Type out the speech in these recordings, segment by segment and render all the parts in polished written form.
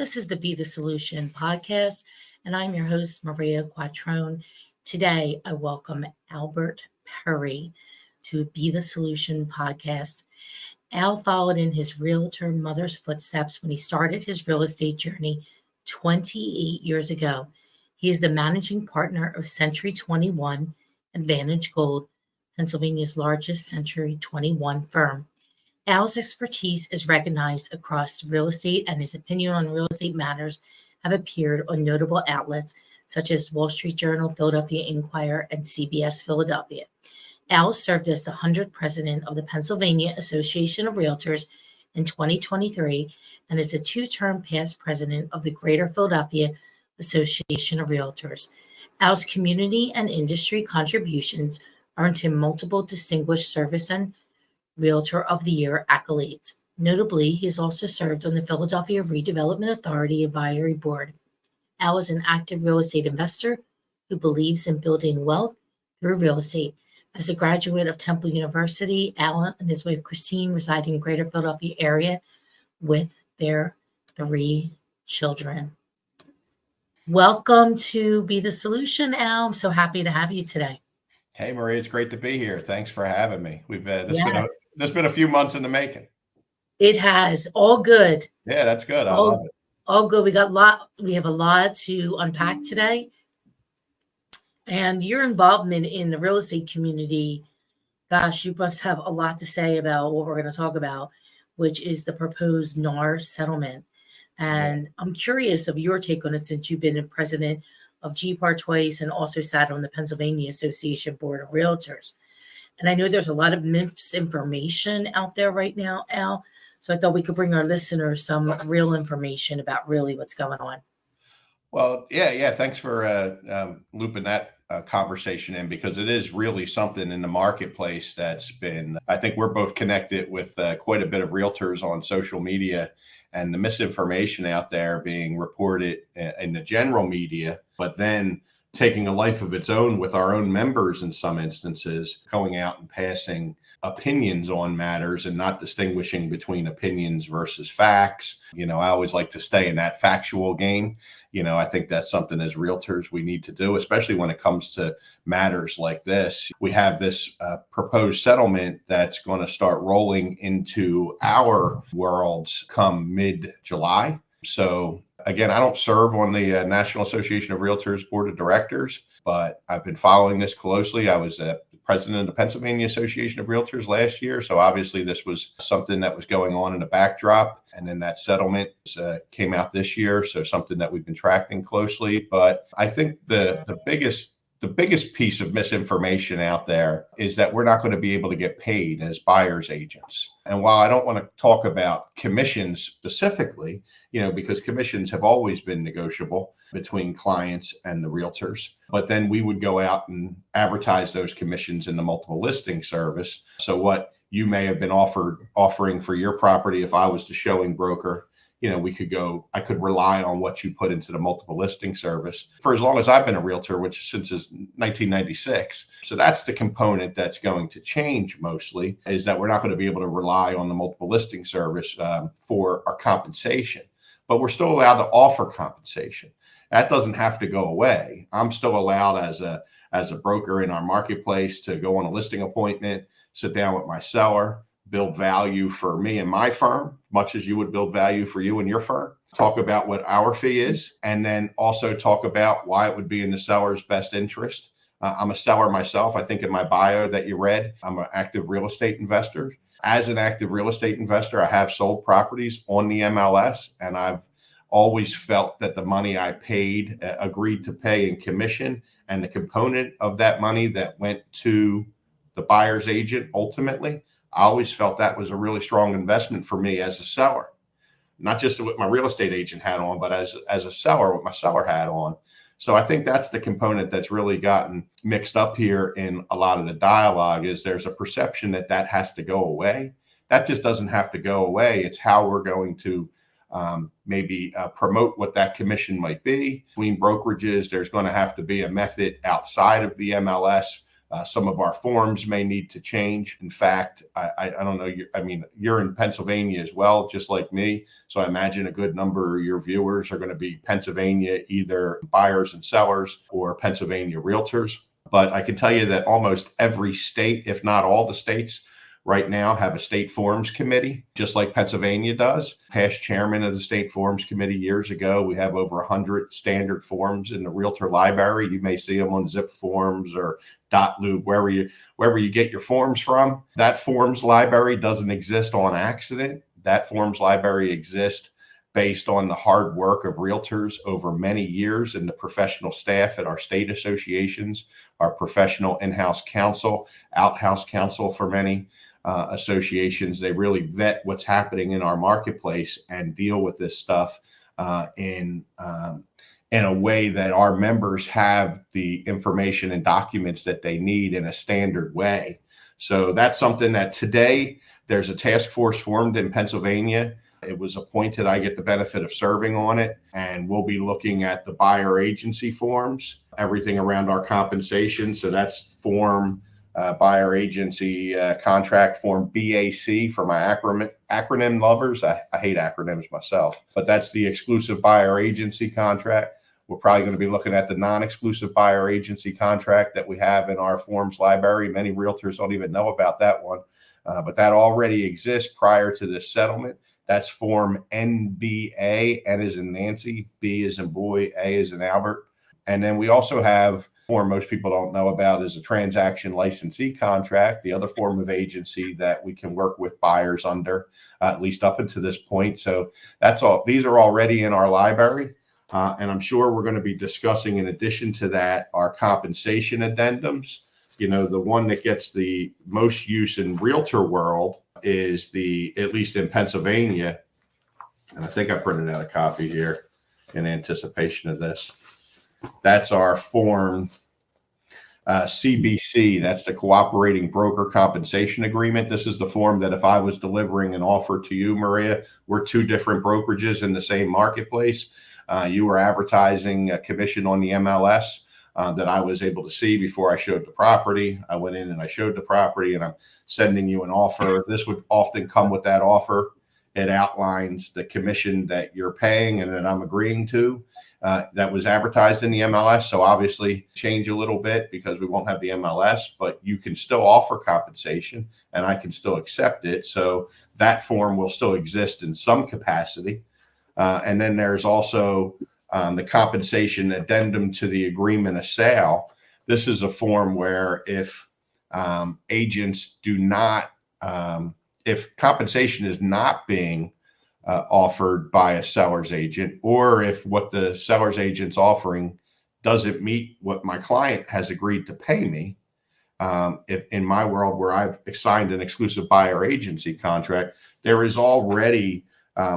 This is the Be the Solution podcast, and I'm your host, Maria Quatrone. Today, I welcome Albert Perry to Be the Solution podcast. Al followed in his realtor mother's footsteps when he started his real estate journey 28 years ago. He is the managing partner of Century 21 and Vantage Gold, Pennsylvania's largest Century 21 firm. Al's expertise is recognized across real estate, and his opinion on real estate matters have appeared on notable outlets such as Wall Street Journal, Philadelphia Enquirer, and CBS Philadelphia. Al served as the 100th president of the Pennsylvania Association of Realtors in 2023 and is a two-term past president of the Greater Philadelphia Association of Realtors. Al's community and industry contributions earned him multiple Distinguished Service and Realtor of the Year accolades. Notably, he has also served on the Philadelphia Redevelopment Authority Advisory Board. Al is an active real estate investor who believes in building wealth through real estate. As a graduate of Temple University, Al and his wife Christine reside in Greater Philadelphia area with their 3 children. Welcome to Be the Solution, Al. I'm so happy to have you today. Hey, Maria, it's great to be here. Thanks for having me. We've this Yes. been a few months in the making. It has. All good. Yeah, that's good. I love it. All good. We have a lot to unpack today. And your involvement in the real estate community, gosh, you must have a lot to say about what we're going to talk about, which is the proposed NAR settlement. And I'm curious of your take on it, since you've been a president of GPAR twice and also sat on the Pennsylvania Association Board of Realtors. And I know there's a lot of misinformation out there right now, Al. So I thought we could bring our listeners some real information about really what's going on. Well, yeah. Thanks for looping that conversation in, because it is really something in the marketplace that's been, I think we're both connected with quite a bit of realtors on social media, and the misinformation out there being reported in the general media, but then taking a life of its own with our own members in some instances, going out and passing opinions on matters and not distinguishing between opinions versus facts. I always like to stay in that factual game. I think that's something as realtors we need to do, especially when it comes to matters like this. We have this proposed settlement that's going to start rolling into our worlds come mid-July. So again, I don't serve on the National Association of Realtors Board of Directors, but I've been following this closely. I was president of the Pennsylvania Association of Realtors last year. So obviously this was something that was going on in the backdrop. And then that settlement came out this year. So something that we've been tracking closely. But I think the biggest piece of misinformation out there is that we're not going to be able to get paid as buyer's agents. And while I don't want to talk about commissions specifically, because commissions have always been negotiable between clients and the realtors, but then we would go out and advertise those commissions in the multiple listing service. So what you may have been offering for your property, if I was the showing broker, I could rely on what you put into the multiple listing service for as long as I've been a realtor, which since 1996. So that's the component that's going to change mostly, is that we're not going to be able to rely on the multiple listing service for our compensation, but we're still allowed to offer compensation. That doesn't have to go away. I'm still allowed as a broker in our marketplace to go on a listing appointment, sit down with my seller, build value for me and my firm, much as you would build value for you and your firm, talk about what our fee is, and then also talk about why it would be in the seller's best interest. I'm a seller myself. I think in my bio that you read, I'm an active real estate investor. As an active real estate investor, I have sold properties on the MLS, and I've always felt that the money I agreed to pay in commission, and the component of that money that went to the buyer's agent ultimately, I always felt that was a really strong investment for me as a seller, not just with my real estate agent hat on, but as a seller with my seller hat on. So I think that's the component that's really gotten mixed up here in a lot of the dialogue, is there's a perception that has to go away. That just doesn't have to go away. It's how we're going to maybe promote what that commission might be. Between brokerages, there's going to have to be a method outside of the MLS Some of our forms may need to change. In fact, I don't know. You're in Pennsylvania as well, just like me. So I imagine a good number of your viewers are going to be Pennsylvania, either buyers and sellers or Pennsylvania realtors. But I can tell you that almost every state, if not all the states, right now have a state forms committee, just like Pennsylvania does. Past chairman of the state forms committee years ago, we have over 100 standard forms in the Realtor library. You may see them on Zip Forms or .loop, wherever you get your forms from. That forms library doesn't exist on accident. That forms library exists based on the hard work of realtors over many years and the professional staff at our state associations, our professional in-house counsel, out-house counsel for many associations. They really vet what's happening in our marketplace and deal with this stuff in a way that our members have the information and documents that they need in a standard way. So that's something that today there's a task force formed in Pennsylvania. It was appointed. I get the benefit of serving on it, and we'll be looking at the buyer agency forms, everything around our compensation. So that's form buyer agency contract form BAC for my acronym lovers. I hate acronyms myself, but that's the exclusive buyer agency contract. We're probably going to be looking at the non-exclusive buyer agency contract that we have in our forms library. Many realtors don't even know about that one, but that already exists prior to this settlement. That's form NBA, N as in Nancy, B as in boy, A as in Albert. And then we also have form most people don't know about is a transaction licensee contract, the other form of agency that we can work with buyers under, at least up until this point. So that's all. These are already in our library. And I'm sure we're going to be discussing, in addition to that, our compensation addendums. You know, the one that gets the most use in realtor world is at least in Pennsylvania, and I think I printed out a copy here in anticipation of this. That's our form CBC. That's the Cooperating Broker Compensation Agreement. This is the form that if I was delivering an offer to you, Maria, we're two different brokerages in the same marketplace. You were advertising a commission on the MLS that I was able to see before I showed the property. I went in and I showed the property, and I'm sending you an offer. This would often come with that offer. It outlines the commission that you're paying and that I'm agreeing to. That was advertised in the MLS. So obviously change a little bit because we won't have the MLS, but you can still offer compensation and I can still accept it. So that form will still exist in some capacity. And then there's also the compensation addendum to the agreement of sale. This is a form where if agents do not, if compensation is not being offered by a seller's agent, or if what the seller's agent's offering doesn't meet what my client has agreed to pay me, if in my world where I've signed an exclusive buyer agency contract, there is already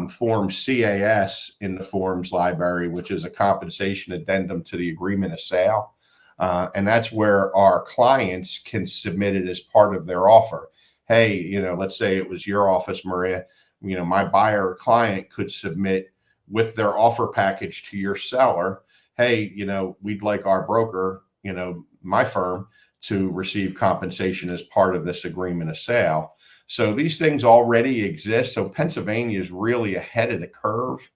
form CAS in the forms library, which is a compensation addendum to the agreement of sale. And that's where our clients can submit it as part of their offer. Hey, you know, let's say it was your office, Maria. You know, my buyer or client could submit with their offer package to your seller. Hey, you know, we'd like our broker, you know, my firm, to receive compensation as part of this agreement of sale. So these things already exist. So Pennsylvania is really ahead of the curve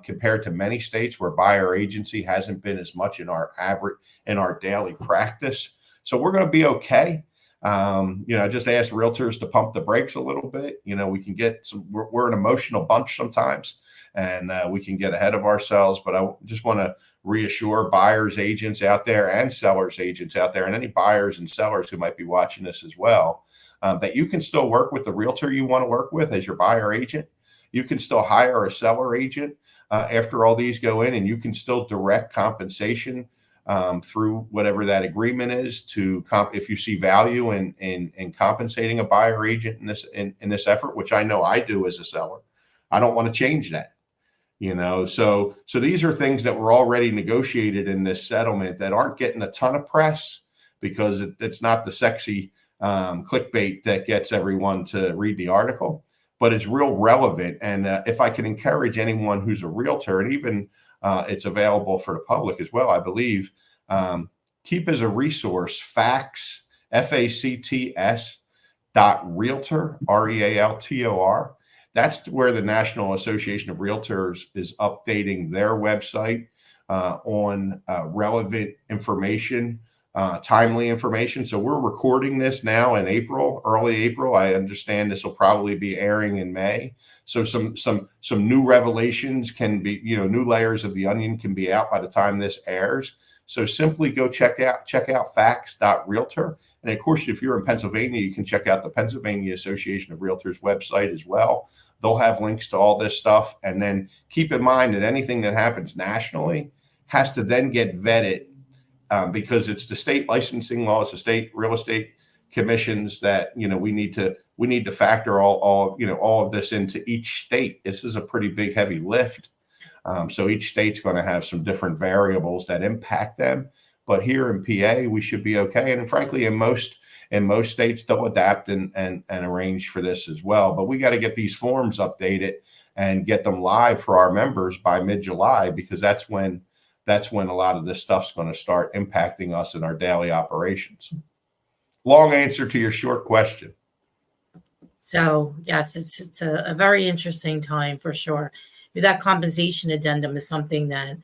compared to many states where buyer agency hasn't been as much in our daily practice. So we're going to be okay. You know, just ask realtors to pump the brakes a little bit. You know, we can get we're an emotional bunch sometimes, and we can get ahead of ourselves. But I just want to reassure buyers agents out there and sellers agents out there, and any buyers and sellers who might be watching this as well, that you can still work with the realtor you want to work with as your buyer agent. You can still hire a seller agent after all these go in, and you can still direct compensation through whatever that agreement is to if you see value in compensating a buyer agent in this effort, which I know I do as a seller. I don't want to change that. You know, so these are things that were already negotiated in this settlement that aren't getting a ton of press because it's not the sexy clickbait that gets everyone to read the article, but it's real relevant. And if I can encourage anyone who's a realtor, and even it's available for the public as well, I believe, keep as a resource facts, FACTS .realtor, REALTOR. That's where the National Association of Realtors is updating their website on relevant information, timely information. So we're recording this now in April, early April. I understand this will probably be airing in May. So some new revelations can be, new layers of the onion can be out by the time this airs. So simply go check out facts.realtor. And of course, if you're in Pennsylvania, you can check out the Pennsylvania Association of Realtors website as well. They'll have links to all this stuff. And then keep in mind that anything that happens nationally has to then get vetted because it's the state licensing laws, the state real estate commissions that we need to factor all of this into each state. This is a pretty big, heavy lift. So each state's going to have some different variables that impact them. But here in PA, we should be okay. And frankly, in most states, they'll adapt and arrange for this as well. But we got to get these forms updated and get them live for our members by mid-July, because that's when a lot of this stuff's going to start impacting us in our daily operations. Long answer to your short question. So yes, it's a very interesting time for sure. That compensation addendum is something that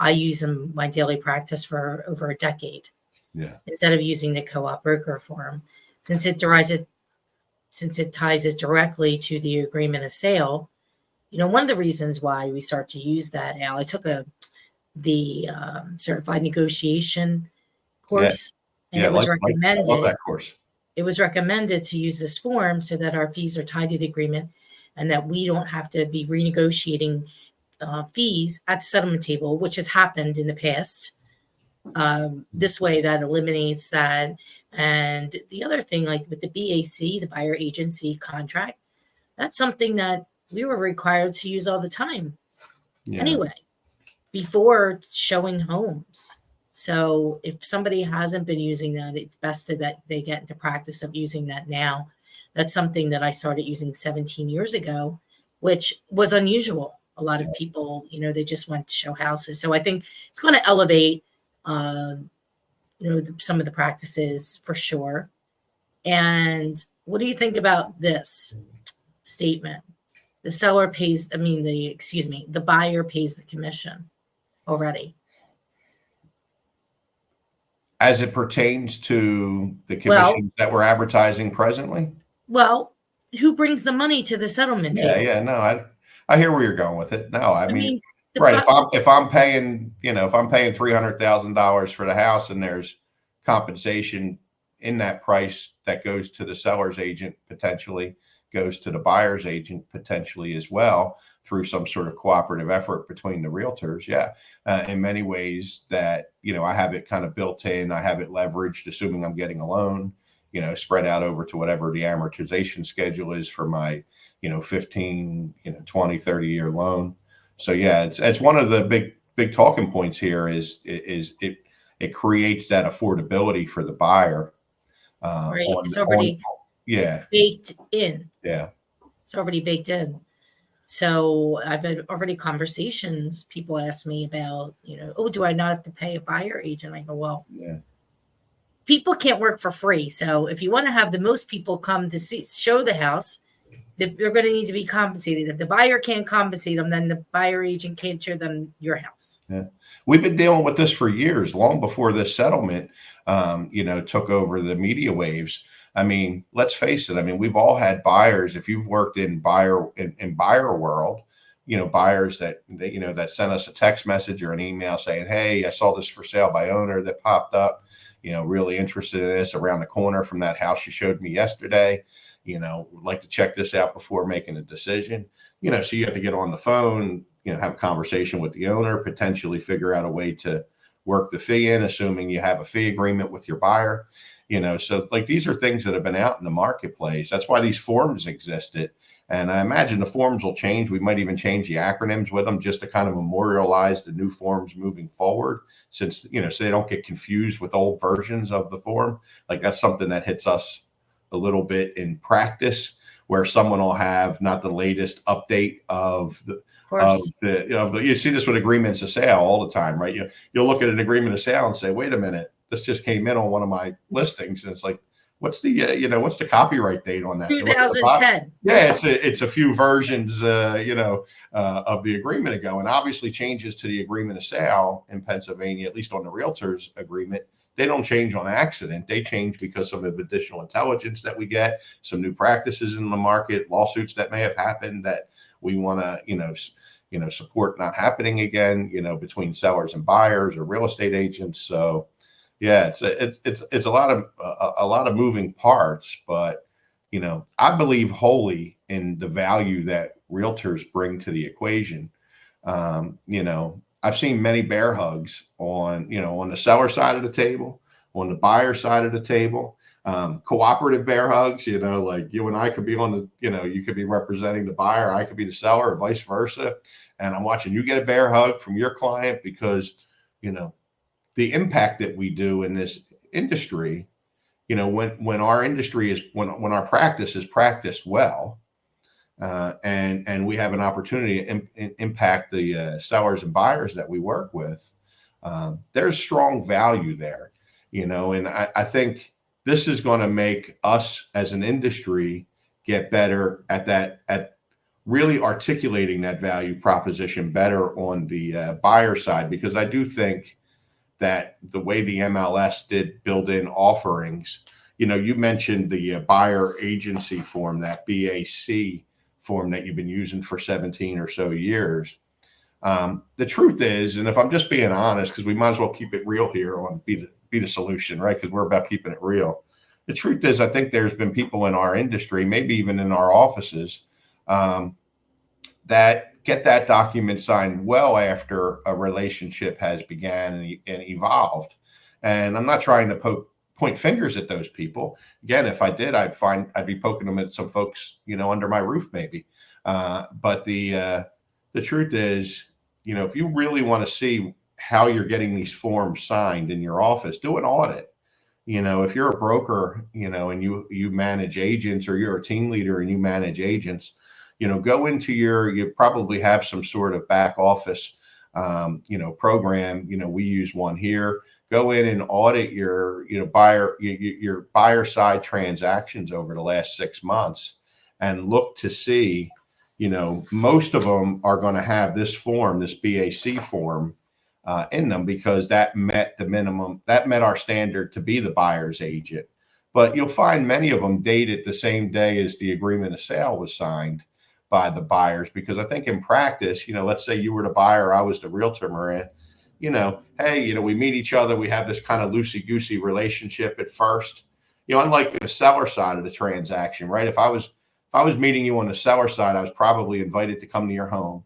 I use in my daily practice for over a decade. Yeah. Instead of using the co-op broker form, since it ties it directly to the agreement of sale. One of the reasons why we start to use that now, I took the certified negotiation course, and it was recommended. I love that course. It was recommended to use this form so that our fees are tied to the agreement, and that we don't have to be renegotiating fees at the settlement table, which has happened in the past. This way, that eliminates that. And the other thing, like with the BAC, the buyer agency contract, that's something that we were required to use all the time anyway, before showing homes. So if somebody hasn't been using that, it's best that they get into practice of using that now. That's something that I started using 17 years ago, which was unusual. A lot of people, they just went to show houses. So I think it's going to elevate, some of the practices for sure. And what do you think about this statement? The seller pays, the buyer pays the commission already. As it pertains to the commissions that we're advertising presently? Well, who brings the money to the settlement table? Yeah, no, I hear where you're going with it. No, I mean right. If I'm paying $300,000 for the house, and there's compensation in that price that goes to the seller's agent, potentially goes to the buyer's agent potentially as well, through some sort of cooperative effort between the realtors. Yeah. In many ways that, I have it kind of built in, I have it leveraged, assuming I'm getting a loan, spread out over to whatever the amortization schedule is for my, 15, 20, 30-year loan. So yeah, it's one of the big talking points here is it creates that affordability for the buyer. Right. It's already baked in. Yeah. It's already baked in. So I've had already conversations. People ask me about, do I not have to pay a buyer agent? I go, well, people can't work for free. So if you want to have the most people come to show the house, they're going to need to be compensated. If the buyer can't compensate them, then the buyer agent can't show them your house. Yeah. We've been dealing with this for years, long before this settlement, took over the media waves. I mean, let's face it. We've all had buyers. If you've worked in buyer world, buyers that sent us a text message or an email saying, hey, I saw this for sale by owner that popped up, really interested in this around the corner from that house you showed me yesterday. Would like to check this out before making a decision. So you have to get on the phone, have a conversation with the owner, potentially figure out a way to work the fee in, assuming you have a fee agreement with your buyer. So like these are things that have been out in the marketplace. That's why these forms existed. And I imagine the forms will change. We might even change the acronyms with them just to kind of memorialize the new forms moving forward, since, so they don't get confused with old versions of the form. Like that's something that hits us a little bit in practice, where someone will have not the latest update of the, you see this with agreements of sale all the time, right? You'll look at an agreement of sale and say, wait a minute, this just came in on one of my listings, and it's like, what's the copyright date on that? 2010. Yeah, it's a few versions, of the agreement ago, and obviously changes to the agreement of sale in Pennsylvania, at least on the realtor's agreement, they don't change on accident. They change because of additional intelligence that we get, some new practices in the market, lawsuits that may have happened that we want to, support not happening again, between sellers and buyers or real estate agents. So, yeah, it's a lot of moving parts, but I believe wholly in the value that realtors bring to the equation. I've seen many bear hugs on the seller side of the table, on the buyer side of the table, cooperative bear hugs, like you and I could be on you could be representing the buyer, I could be the seller, or vice versa. And I'm watching you get a bear hug from your client because, the impact that we do in this industry, when our industry is, when our practice is practiced well, and we have an opportunity to impact the sellers and buyers that we work with, there's strong value there, and I think this is going to make us as an industry get better at really articulating that value proposition better on the buyer side, because I do think that the way the MLS did build in offerings, you mentioned the buyer agency form, that BAC form that you've been using for 17 or so years. The truth is, and if I'm just being honest, because we might as well keep it real here on Be the Solution, right? Because we're about keeping it real. The truth is, I think there's been people in our industry, maybe even in our offices, that get that document signed well after a relationship has began and evolved. And I'm not trying to point fingers at those people. Again, if I did, I'd be poking them at some folks, under my roof maybe. But the truth is, if you really want to see how you're getting these forms signed in your office, do an audit. If you're a broker, and you manage agents, or you're a team leader and you manage agents, go into you probably have some sort of back office, program. We use one here. Go in and audit your buyer side transactions over the last 6 months and look to see, most of them are going to have this form, this BAC form, in them, because that met our standard to be the buyer's agent. But you'll find many of them dated the same day as the agreement of sale was signed by the buyers, because I think in practice, let's say you were the buyer, I was the realtor, Maria, hey, we meet each other, we have this kind of loosey-goosey relationship at first, unlike the seller side of the transaction, right? If I was meeting you on the seller side, I was probably invited to come to your home.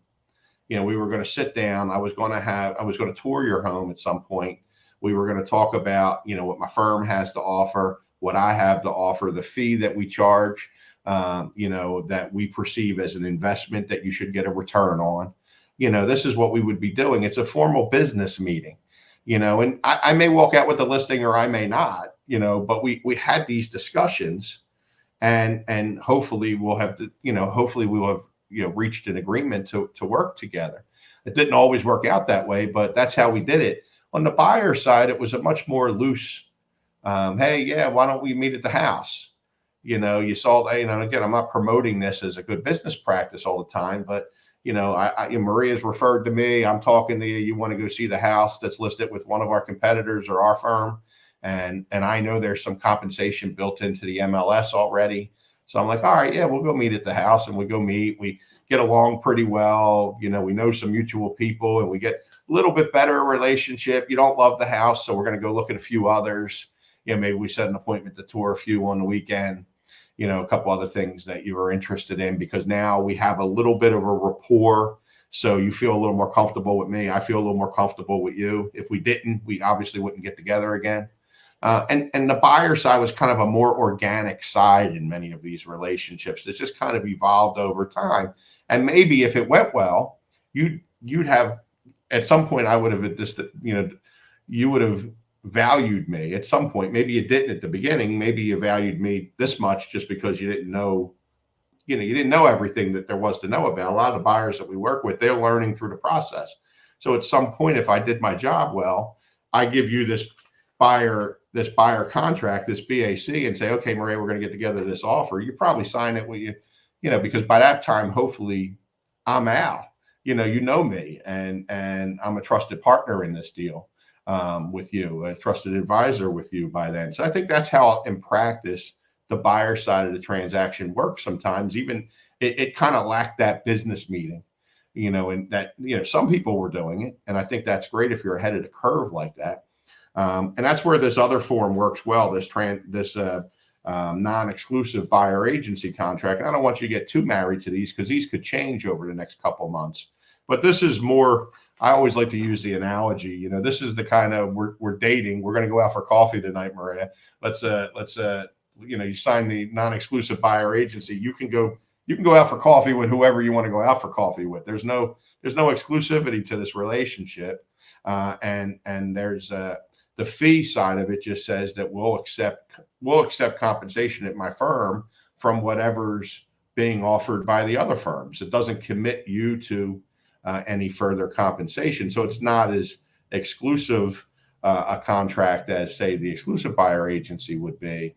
We were going to sit down. I was going to tour your home at some point. We were going to talk about, what my firm has to offer, what I have to offer, the fee that we charge, that we perceive as an investment that you should get a return on. This is what we would be doing. It's a formal business meeting, and I may walk out with the listing or I may not, but we had these discussions, and hopefully we'll have reached an agreement to work together. It didn't always work out that way, but that's how we did it. On the buyer side, it was a much more loose, hey, yeah, why don't we meet at the house? You saw, again, I'm not promoting this as a good business practice all the time, but, Maria's referred to me, I'm talking to you, you want to go see the house that's listed with one of our competitors or our firm. And I know there's some compensation built into the MLS already. So I'm like, all right, yeah, we'll go meet at the house, and we go meet. We get along pretty well. We know some mutual people, and we get a little bit better relationship. You don't love the house, so we're going to go look at a few others. Maybe we set an appointment to tour a few on the weekend, a couple other things that you are interested in, because now we have a little bit of a rapport. So you feel a little more comfortable with me. I feel a little more comfortable with you. If we didn't, we obviously wouldn't get together again. And the buyer side was kind of a more organic side in many of these relationships. It's just kind of evolved over time. And maybe if it went well, you'd have, at some point, I would have just, you would have valued me at some point. Maybe you didn't at the beginning. Maybe you valued me this much just because you didn't know, you didn't know everything that there was to know about. A lot of the buyers that we work with, they're learning through the process. So at some point, if I did my job well, I give you this buyer contract, this BAC, and say, okay, Maria, we're going to get together this offer, you probably sign it with because by that time, hopefully I'm Al, you know me, and I'm a trusted partner in this deal with you, a trusted advisor with you by then. So I think that's how in practice the buyer side of the transaction works. Sometimes even it kind of lacked that business meeting, and that, some people were doing it. And I think that's great if you're ahead of the curve like that. And that's where this other form works well, this non-exclusive buyer agency contract. And I don't want you to get too married to these because these could change over the next couple of months. But this is more, I always like to use the analogy, this is the kind of, we're dating, we're going to go out for coffee tonight, Maria. Let's you sign the non-exclusive buyer agency. You can go out for coffee with whoever you want to go out for coffee with. There's no exclusivity to this relationship. And there's the fee side of it just says that we'll accept compensation at my firm from whatever's being offered by the other firms. It doesn't commit you to any further compensation. So it's not as exclusive a contract as, say, the exclusive buyer agency would be.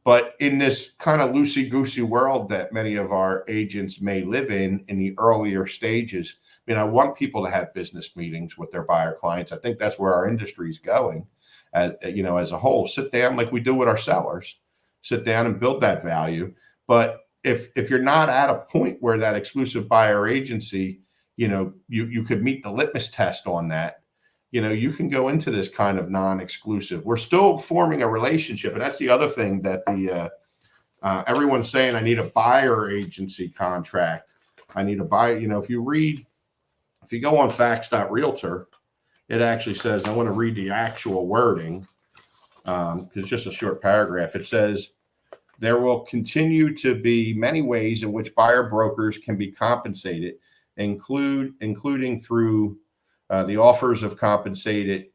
But in this kind of loosey-goosey world that many of our agents may live in the earlier stages, I want people to have business meetings with their buyer clients. I think that's where our industry is going, as a whole. Sit down like we do with our sellers. Sit down and build that value. But if you're not at a point where that exclusive buyer agency, you could meet the litmus test on that, you can go into this kind of non-exclusive. We're still forming a relationship. And that's the other thing that everyone's saying, I need a buyer agency contract. I need a buyer. If you go on facts.realtor, it actually says, I want to read the actual wording because it's just a short paragraph. It says, there will continue to be many ways in which buyer brokers can be compensated, including through the offers of compensation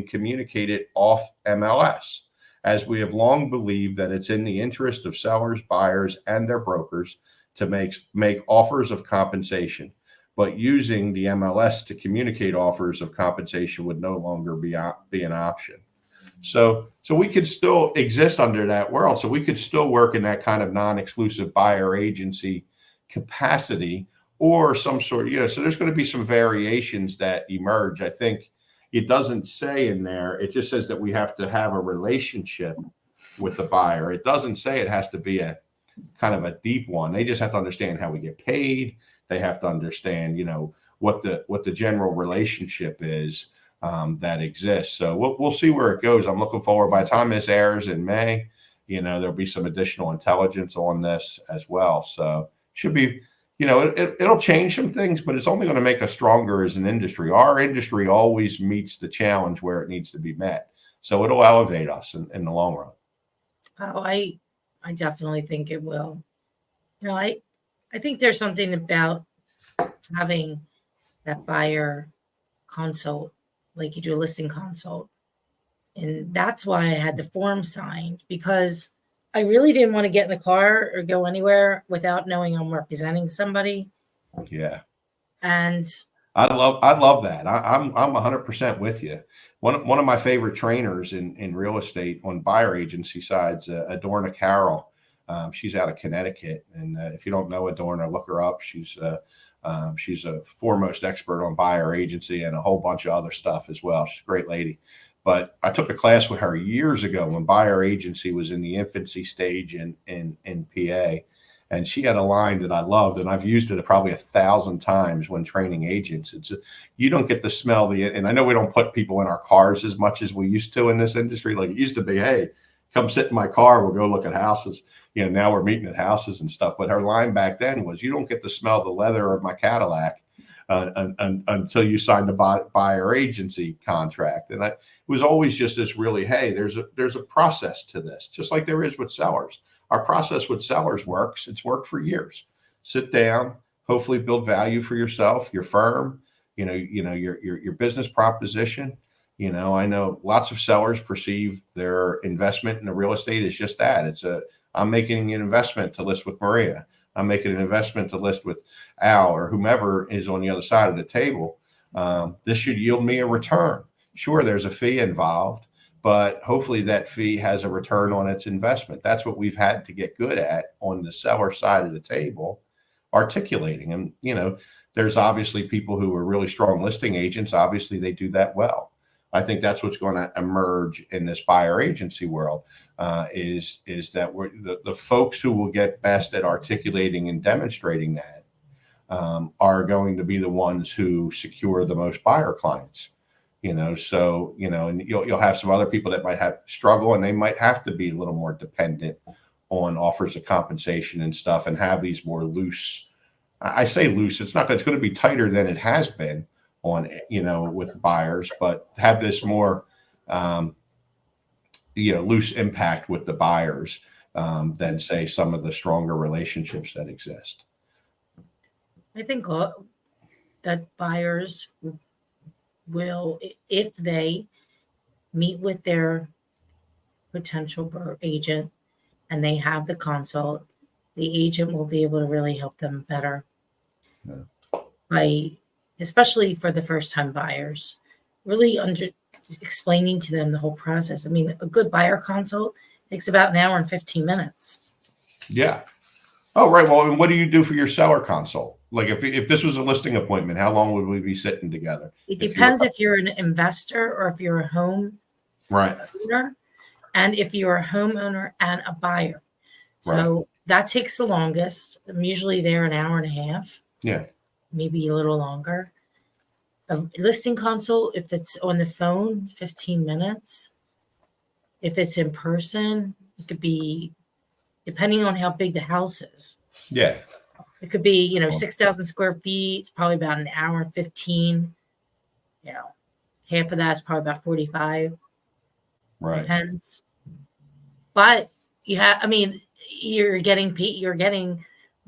communicated off MLS, as we have long believed that it's in the interest of sellers, buyers, and their brokers to make offers of compensation, but using the MLS to communicate offers of compensation would no longer be an option. So we could still exist under that world. So we could still work in that kind of non-exclusive buyer agency capacity or some sort, so there's going to be some variations that emerge. I think it doesn't say in there, it just says that we have to have a relationship with the buyer. It doesn't say it has to be a kind of a deep one. They just have to understand how we get paid. They have to understand, what the general relationship is that exists. So we'll see where it goes. I'm looking forward. By the time this airs in May, there'll be some additional intelligence on this as well. So should be, it'll change some things, but it's only going to make us stronger as an industry. Our industry always meets the challenge where it needs to be met. So it'll elevate us in the long run. Oh, I definitely think it will. I think there's something about having that buyer consult, like you do a listing consult. And that's why I had the form signed, because I really didn't want to get in the car or go anywhere without knowing I'm representing somebody. Yeah. And I love that. I'm 100% with you. One of my favorite trainers in real estate on buyer agency sides, Adorna Carroll. She's out of Connecticut, and if you don't know Adorna, look her up. She's a foremost expert on buyer agency and a whole bunch of other stuff as well. She's a great lady. But I took a class with her years ago when buyer agency was in the infancy stage in PA. And she had a line that I loved, and I've used it probably 1,000 times when training agents. It's you don't get to smell and I know we don't put people in our cars as much as we used to in this industry. Like it used to be, hey, come sit in my car, we'll go look at houses. Now we're meeting at houses and stuff. But her line back then was, you don't get to smell the leather of my Cadillac until you sign the buyer agency contract. And it was always just this really, hey, there's a process to this, just like there is with sellers. Our process with sellers works. It's worked for years. Sit down, hopefully build value for yourself, your firm, your business proposition. I know lots of sellers perceive their investment in the real estate as just that. I'm making an investment to list with Maria. I'm making an investment to list with Al or whomever is on the other side of the table. This should yield me a return. Sure, there's a fee involved, but hopefully that fee has a return on its investment. That's what we've had to get good at on the seller side of the table, articulating. And, there's obviously people who are really strong listing agents. Obviously, they do that well. I think that's what's going to emerge in this buyer agency world, is that we're the folks who will get best at articulating and demonstrating that are going to be the ones who secure the most buyer clients. So and you'll have some other people that might have struggle, and they might have to be a little more dependent on offers of compensation and stuff, and have these more loose. I say loose. It's not. It's going to be tighter than it has been on with buyers, but have this more loose impact with the buyers than say some of the stronger relationships that exist. I think that buyers will, if they meet with their potential agent and they have the consult, the agent will be able to really help them better. Yeah. Especially for the first-time buyers, really explaining to them the whole process. I mean, a good buyer consult takes about an hour and 15 minutes. Yeah. Oh, right. Well, and what do you do for your seller consult? Like if this was a listing appointment, how long would we be sitting together? It depends if you're an investor or if you're a home owner, and if you're a homeowner and a buyer. So that takes the longest. I'm usually there an hour and a half. Yeah. Maybe a little longer. A listing consult, if it's on the phone, 15 minutes. If it's in person, it could be, depending on how big the house is. Yeah. It could be, 6,000 square feet. It's probably about an hour and 15. Half of that's probably about 45. Right. Depends. But you're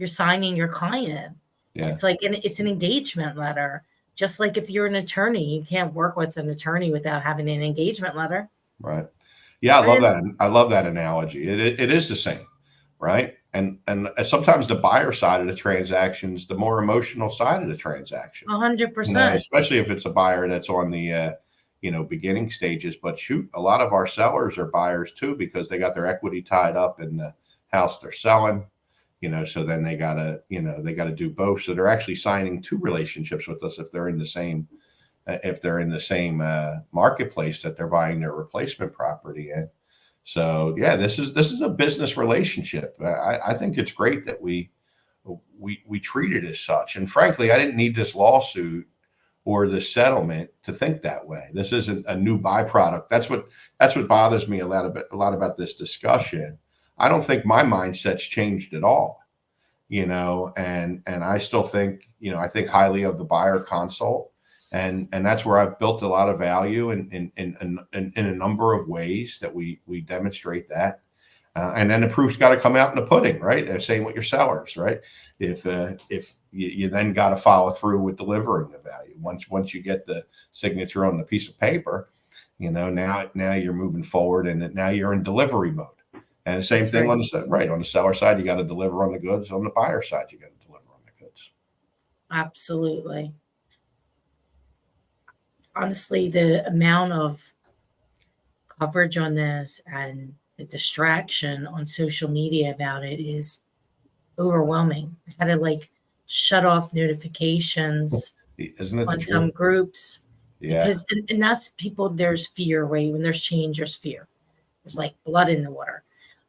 signing your client. Yeah. It's like, it's an engagement letter. Just like if you're an attorney, you can't work with an attorney without having an engagement letter. Right. Yeah, I love that. I love that analogy. It is the same, right? And sometimes the buyer side of the transactions, the more emotional side of the transaction. 100%. Especially if it's a buyer that's on the beginning stages. But shoot, a lot of our sellers are buyers too, because they got their equity tied up in the house they're selling. So then they gotta do both. So they're actually signing two relationships with us if they're in the same marketplace that they're buying their replacement property in. So yeah, this is a business relationship. I think it's great that we treat it as such. And frankly, I didn't need this lawsuit or this settlement to think that way. This isn't a new byproduct. That's what bothers me a lot about this discussion. I don't think my mindset's changed at all, and I still think, I think highly of the buyer consult, and that's where I've built a lot of value in a number of ways that we demonstrate that. And then the proof's got to come out in the pudding, right? Same with your sellers, right? If you then got to follow through with delivering the value. Once you get the signature on the piece of paper, now you're moving forward, and now you're in delivery mode. And the same thing on the seller side, you got to deliver on the goods. On the buyer side, you got to deliver on the goods. Absolutely. Honestly, the amount of coverage on this and the distraction on social media about it is overwhelming. I had to shut off notifications. Isn't it on some groups? Yeah. Because and that's people, there's fear, right? When there's change, there's fear. There's blood in the water.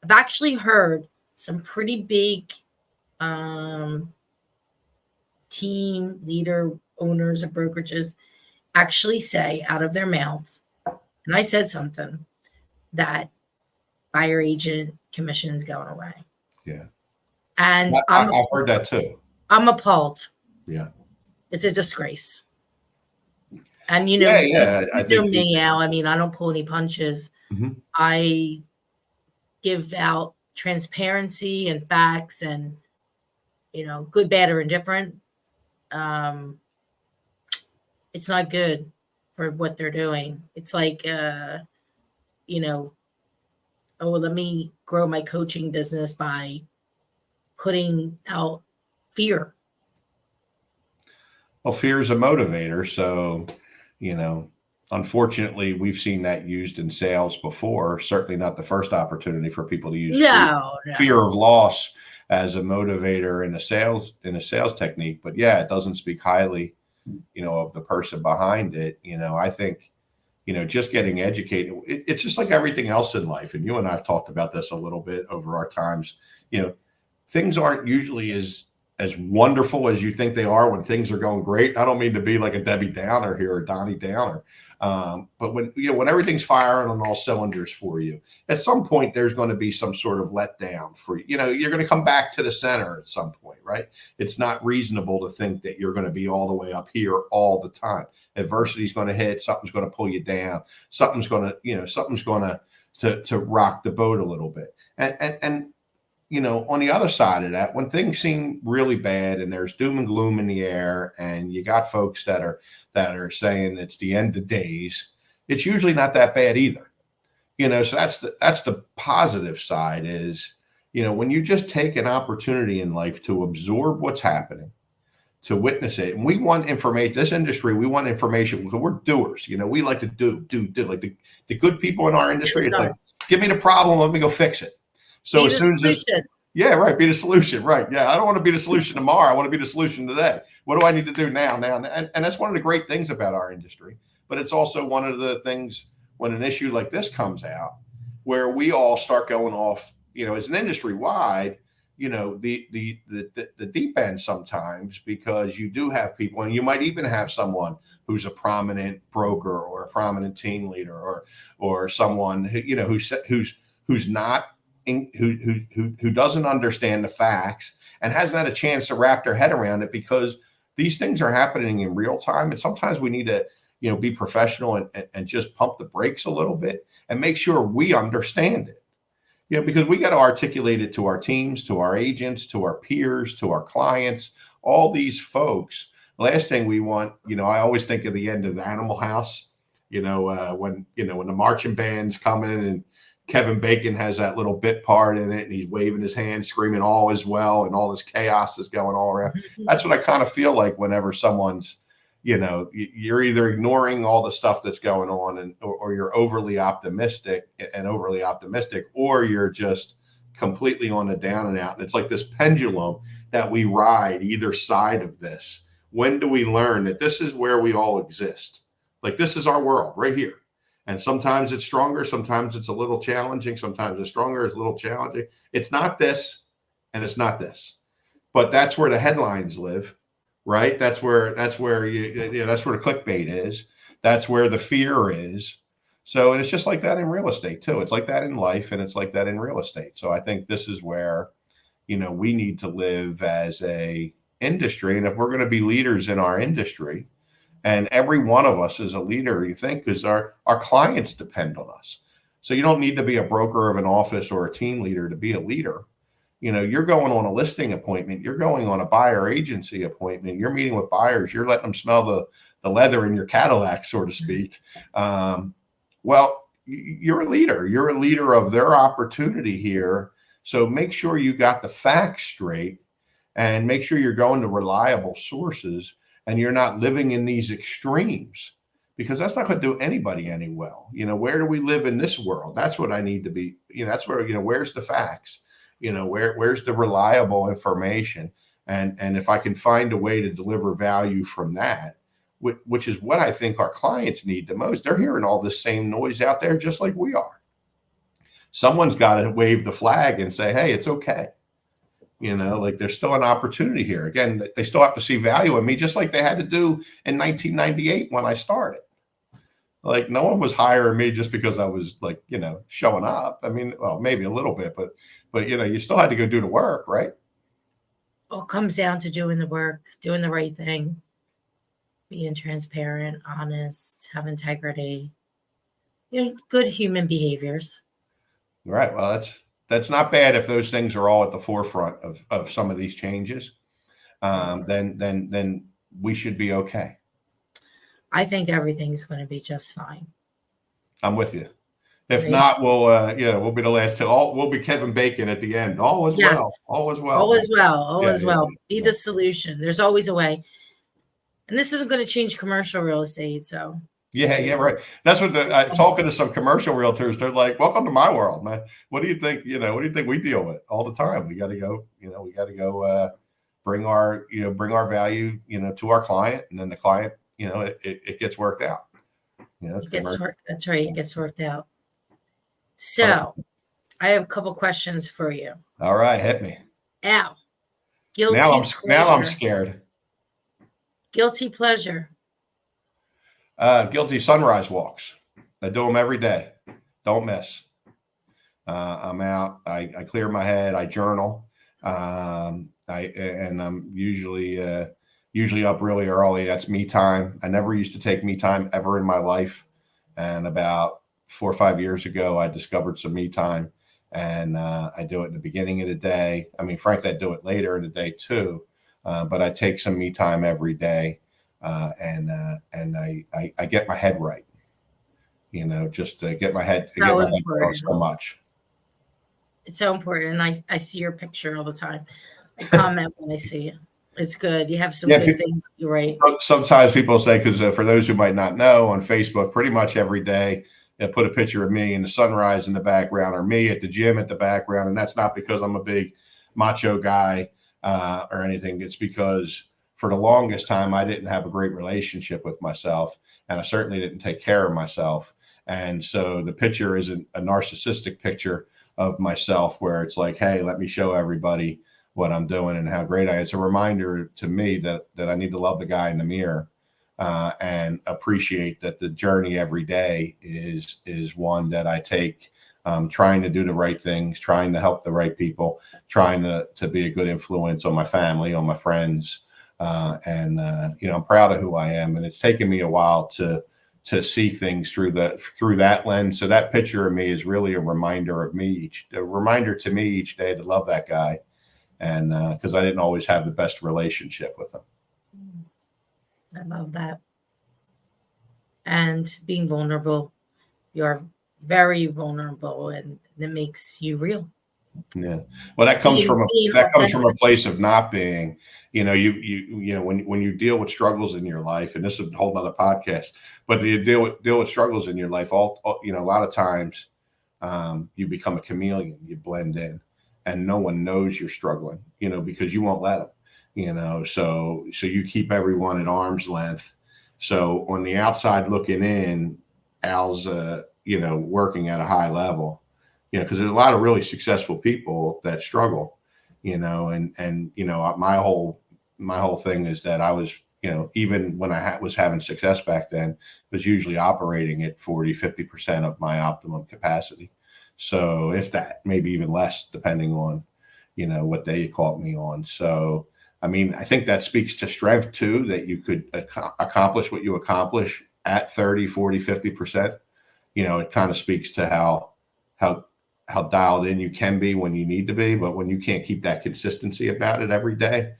I've actually heard some pretty big team leader owners of brokerages actually say out of their mouth, and I said something, that buyer agent commission is going away. Yeah. And I've heard that too. I'm appalled. Yeah. It's a disgrace. And I think me, Al. I mean, I don't pull any punches. Mm-hmm. I give out transparency and facts and, good, bad, or indifferent. It's not good for what they're doing. It's let me grow my coaching business by putting out fear. Well, fear is a motivator. So, you know, unfortunately, we've seen that used in sales before. Certainly not the first opportunity for people to use No, fear no. of loss as a motivator in a sales technique. But yeah, it doesn't speak highly, of the person behind it. I think, just getting educated. It's just like everything else in life. And you and I have talked about this a little bit over our times. Things aren't usually as wonderful as you think they are when things are going great. I don't mean to be like a Debbie Downer here or Donnie Downer, but when everything's firing on all cylinders for you, at some point there's going to be some sort of letdown for you. You're going to come back to the center at some point, right? It's not reasonable to think that you're going to be all the way up here all the time. Adversity is going to hit. Something's going to pull you down. Something's going to rock the boat a little bit. And on the other side of that, when things seem really bad and there's doom and gloom in the air, and you got folks that are saying it's the end of days, it's usually not that bad either. So that's the positive side is, when you just take an opportunity in life to absorb what's happening, to witness it. And we want information. This industry, we want information because we're doers. We like to do. Like the good people in our industry, it's like, give me the problem, let me go fix it. So as soon as yeah, right, be the solution, right? Yeah, I don't want to be the solution tomorrow. I want to be the solution today. What do I need to do now? And that's one of the great things about our industry. But it's also one of the things when an issue like this comes out, where we all start going off, as an industry wide, the deep end sometimes, because you do have people, and you might even have someone who's a prominent broker or a prominent team leader or someone who's not who doesn't understand the facts and hasn't had a chance to wrap their head around it, because these things are happening in real time. And sometimes we need to, be professional and just pump the brakes a little bit and make sure we understand it. Because we got to articulate it to our teams, to our agents, to our peers, to our clients, all these folks. Last thing we want, I always think of the end of Animal House, when the marching band's coming and Kevin Bacon has that little bit part in it and he's waving his hand, screaming all is well, and all this chaos is going all around. That's what I kind of feel like whenever someone's, you're either ignoring all the stuff that's going on or you're overly optimistic, or you're just completely on the down and out. And it's like this pendulum that we ride either side of this. When do we learn that this is where we all exist? Like, this is our world right here. And sometimes it's stronger. Sometimes it's a little challenging. Sometimes it's stronger. It's a little challenging. It's not this and it's not this, but that's where the headlines live. Right. That's where that's where the clickbait is. That's where the fear is. So, and it's just like that in real estate too. It's like that in life, and it's like that in real estate. So I think this is where, we need to live as a industry. And if we're going to be leaders in our industry, and every one of us is a leader, you think, because our clients depend on us. So you don't need to be a broker of an office or a team leader to be a leader. You're going on a listing appointment. You're going on a buyer agency appointment. You're meeting with buyers. You're letting them smell the leather in your Cadillac, so to speak. Well, you're a leader. You're a leader of their opportunity here. So make sure you got the facts straight and make sure you're going to reliable sources and you're not living in these extremes, because that's not going to do anybody any well. Where do we live in this world? That's what I need to be. That's where, where's the facts? Where's the reliable information? And if I can find a way to deliver value from that, which is what I think our clients need the most. They're hearing all this same noise out there, just like we are. Someone's got to wave the flag and say, hey, it's okay. Like, there's still an opportunity here. Again, they still have to see value in me, just like they had to do in 1998 when I started. Like, no one was hiring me just because I was like, showing up. I mean, well, maybe a little bit, but you still had to go do the work, right? Well, it comes down to doing the work, doing the right thing, being transparent, honest, have integrity, good human behaviors. Right. Well, that's not bad if those things are all at the forefront of some of these changes. Then we should be okay. I think everything's going to be just fine. I'm with you. If not, we'll be the last two. We'll be Kevin Bacon at the end. All is well. All is well. All is well. All is well. Be the solution. There's always a way. And this isn't going to change commercial real estate. So Yeah, right. That's what talking to some commercial realtors, they're like, "Welcome to my world, man. What do you think? What do you think we deal with all the time? We got to go. We got to go bring our value, to our client, and then the client, it gets worked out. That's right. It gets worked out. But, So I have a couple questions for you. all right, hit me. Al, Now guilty I'm pleasure. scared. Guilty pleasure. Guilty sunrise walks. I do them every day. Don't miss. I'm out. I clear my head. I journal. I'm usually up really early. That's me time. I never used to take me time ever in my life, and about 4 or 5 years ago, I discovered some me time, and I do it in the beginning of the day. I mean, frankly, I do it later in the day too, but I take some me time every day, and I get my head right. Just to get my head right so much. It's so important. And I see your picture all the time. I comment when I see you. It's good. You have some good things. You're right. Sometimes people say, because for those who might not know, on Facebook, pretty much every day, I put a picture of me in the sunrise in the background, or me at the gym at the background. And that's not because I'm a big macho guy or anything. It's because for the longest time, I didn't have a great relationship with myself, and I certainly didn't take care of myself. And so the picture isn't a narcissistic picture of myself where it's like, hey, let me show everybody what I'm doing and how great I am. It's a reminder to me that I need to love the guy in the mirror and appreciate that the journey every day is one that I take, trying to do the right things, trying to help the right people, trying to be a good influence on my family, on my friends. And I'm proud of who I am. And it's taken me a while to see things through that lens. So that picture of me is really a reminder to me each day to love that guy. And because I didn't always have the best relationship with him. I love that. And being vulnerable, you're very vulnerable, and that makes you real. Yeah. Well, that comes from a place of not being, when you deal with struggles in your life, and this is a whole nother podcast, but you deal with struggles in your life, a lot of times you become a chameleon, you blend in, and no one knows you're struggling, because you won't let them, so you keep everyone at arm's length. So on the outside looking in, Al's, working at a high level, because there's a lot of really successful people that struggle, and my whole thing is that I was, even when I was having success back then, was usually operating at 40-50% of my optimum capacity. So if that, maybe even less, depending on, what day you caught me on. So, I mean, I think that speaks to strength too, that you could accomplish what you accomplish at 30, 40, 50%. It kind of speaks to how dialed in you can be when you need to be, but when you can't keep that consistency about it every day,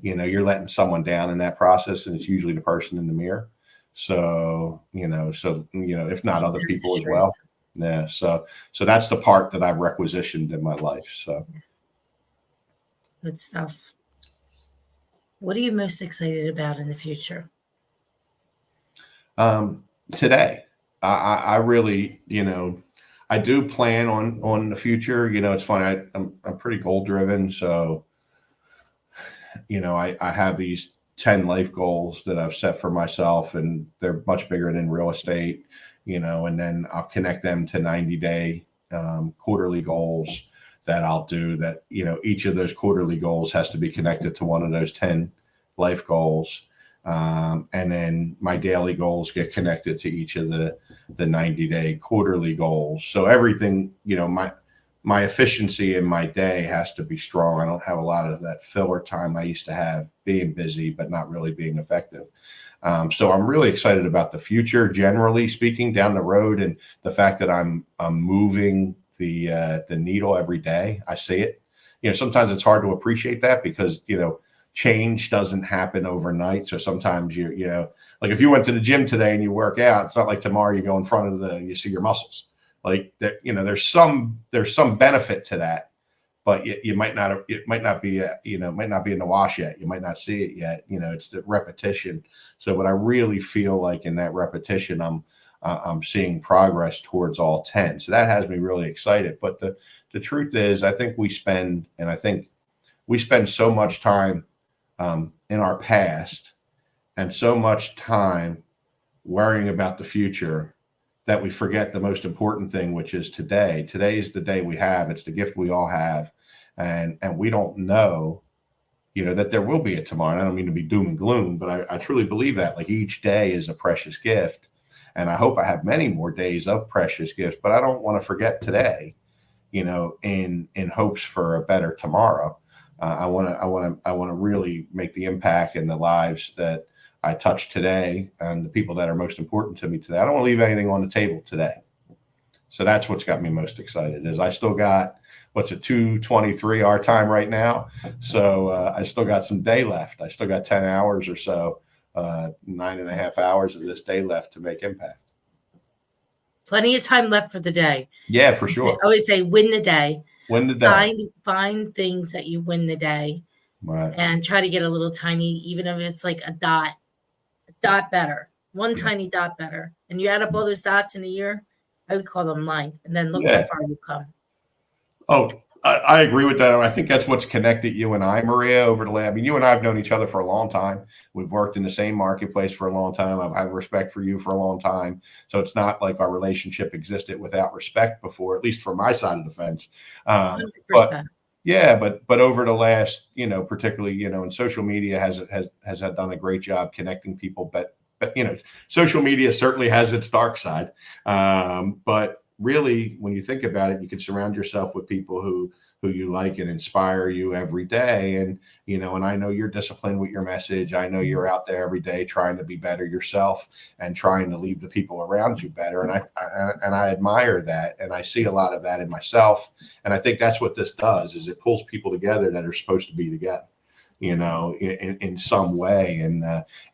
you're letting someone down in that process, and it's usually the person in the mirror. So, if not other people as well. Yeah. So that's the part that I've requisitioned in my life. So good stuff. What are you most excited about in the future? Today, I really, I do plan on the future. It's funny. I'm pretty goal driven. So, I have these 10 life goals that I've set for myself, and they're much bigger than real estate, and then I'll connect them to 90-day quarterly goals that I'll do that, each of those quarterly goals has to be connected to one of those 10 life goals. And then my daily goals get connected to each of the 90-day quarterly goals. So everything, my efficiency in my day has to be strong. I don't have a lot of that filler time I used to have, being busy, but not really being effective. So I'm really excited about the future, generally speaking, down the road, and the fact that I'm moving the needle every day. I see it. Sometimes it's hard to appreciate that because, change doesn't happen overnight. So sometimes like if you went to the gym today and you work out, it's not like tomorrow you go in front of you see your muscles. Like that, there's some benefit to that, but it might not be, it might not be in the wash yet. You might not see it yet. It's the repetition. So, but I really feel like in that repetition, I'm seeing progress towards all 10. So that has me really excited. But the truth is, I think we spend so much time in our past and so much time worrying about the future that we forget the most important thing, which is today. Today is the day we have. It's the gift we all have. And we don't know, that there will be a tomorrow. And I don't mean to be doom and gloom, but I truly believe that, like, each day is a precious gift. And I hope I have many more days of precious gifts, but I don't want to forget today, in hopes for a better tomorrow. I want to really make the impact in the lives that I touch today and the people that are most important to me today. I don't want to leave anything on the table today. So that's what's got me most excited. Is I still got, what's it, 2:23 our time right now. So I still got some day left. I still got 10 hours or so, 9.5 hours of this day left to make impact. Plenty of time left for the day. Yeah, for sure. I always say win the day. Win the day. Find things that you win the day. Right. And try to get a little tiny, even if it's like a dot better, one tiny dot better. And you add up all those dots in a year, I would call them lines. And then look how far you come. Oh, I agree with that. I think that's what's connected you and I, Maria, over the last. I mean, you and I have known each other for a long time. We've worked in the same marketplace for a long time. I've had respect for you for a long time. So it's not like our relationship existed without respect before, at least from my side of the fence. 100%. But yeah, but over the last, particularly, and social media has done a great job connecting people. But social media certainly has its dark side. But really, when you think about it, you can surround yourself with people who you like and inspire you every day. And, and I know you're disciplined with your message. I know you're out there every day trying to be better yourself and trying to leave the people around you better. And I admire that. And I see a lot of that in myself. And I think that's what this does, is it pulls people together that are supposed to be together, in some way. And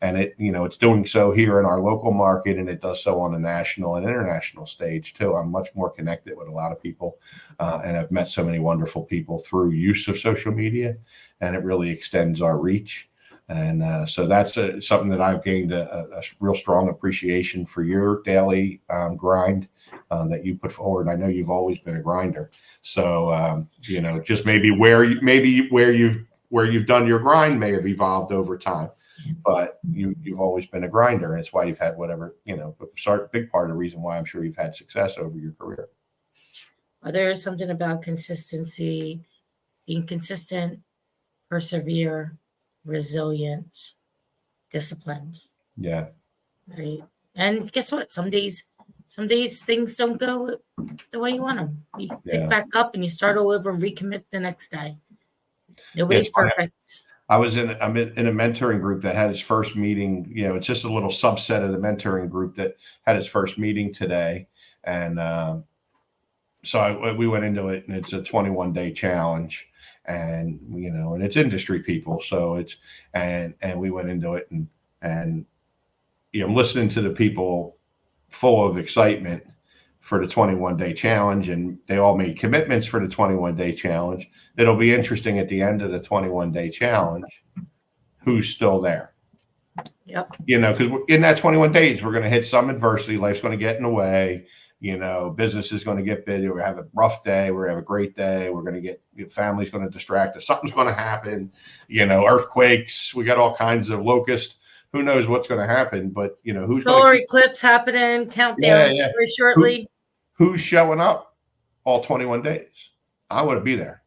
it, it's doing so here in our local market, and it does so on a national and international stage too. I'm much more connected with a lot of people, and I've met so many wonderful people through use of social media, and it really extends our reach. And so that's something that I've gained a real strong appreciation for your daily grind that you put forward. I know you've always been a grinder. So, just maybe where you've done your grind may have evolved over time, but you've always been a grinder. And it's why you've had whatever, big part of the reason why I'm sure you've had success over your career. Well, there is something about consistency, being consistent, persevere, resilient, disciplined. Yeah. Right. And guess what? Some days things don't go the way you want them. You pick back up and you start all over and recommit the next day. Nobody's perfect. I'm in a mentoring group that had its first meeting. It's just a little subset of the mentoring group that had its first meeting today. And we went into it, and it's a 21-day challenge. And, and it's industry people. So and we went into it, and I'm listening to the people full of excitement for the 21-day challenge, and they all made commitments for the 21-day challenge. It'll be interesting at the end of the 21-day challenge, who's still there. Yep. Because in that 21 days, we're going to hit some adversity. Life's going to get in the way. Business is going to get busy. We're going to have a rough day. We're going to have a great day. We're going to get family's going to distract us. Something's going to happen. Earthquakes. We got all kinds of locusts. Who knows what's going to happen? But who's solar eclipse happening? Countdown very shortly. Who's showing up all 21 days? I want to be there.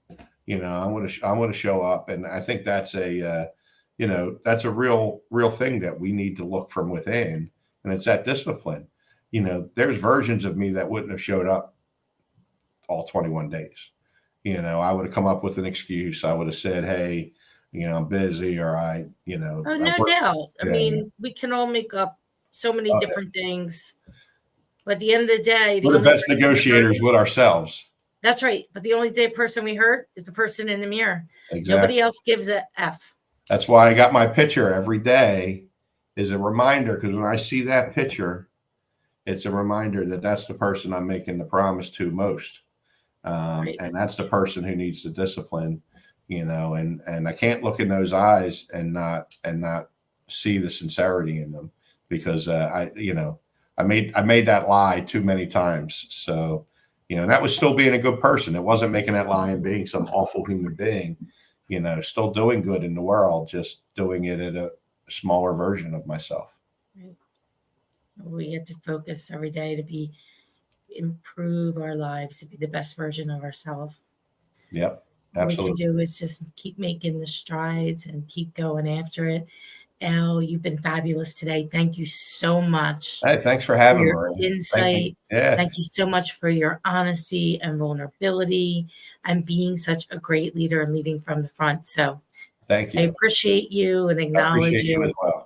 I want to show up, and I think that's that's a real thing that we need to look from within, and it's that discipline. There's versions of me that wouldn't have showed up all 21 days. I would have come up with an excuse. I would have said, "Hey, I'm busy," or Oh, no doubt. I mean, we can all make up so many different things. But at the end of the day, we're the best negotiators with ourselves. That's right. But the only person we hurt is the person in the mirror. Exactly. Nobody else gives a F. That's why I got my picture every day is a reminder, because when I see that picture, it's a reminder that that's the person I'm making the promise to most. Right. And that's the person who needs the discipline, and I can't look in those eyes and not see the sincerity in them, because I made that lie too many times. So, and that was still being a good person. It wasn't making that lie and being some awful human being, still doing good in the world, just doing it at a smaller version of myself. Right. We get to focus every day to improve our lives, to be the best version of ourselves. Yep. All we can Absolutely. do is just keep making the strides and keep going after it. Al, you've been fabulous today. Thank you so much Hey, thanks for for having your me. Thank you. insight. Yeah. Thank you so much for your honesty and vulnerability and being such a great leader and leading from the front. So Thank I you. appreciate you and I acknowledge appreciate you as you. well.